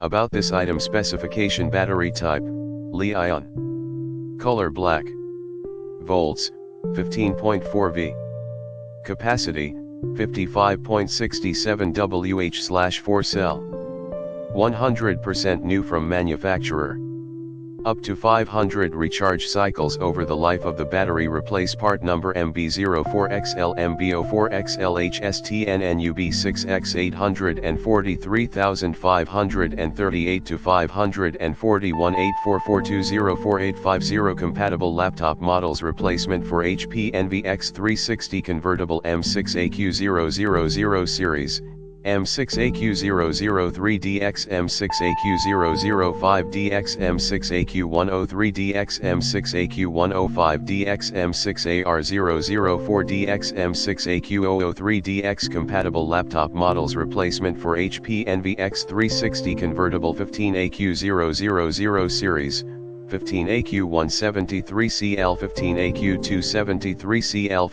About this item: specification: battery type, Li-ion. Color: black. Volts, 15.4 V. Capacity, 55.67 Wh/4 cell. 100% new from manufacturer. Up to 500 recharge cycles over the life of the battery. Replace part number MB04XL MB04XL HSTN NUB6X843538 to 541 844204850. Compatible laptop models. Replacement for HP Envy X360 Convertible M6-AQ000 series, M6-AQ003DX M6-AQ005DX M6-AQ103DX M6-AQ105DX M6-AR004DX M6-AQ003DX. Compatible laptop models. Replacement for HP Envy X360 Convertible 15AQ000 series, 15AQ173CL 15AQ273CL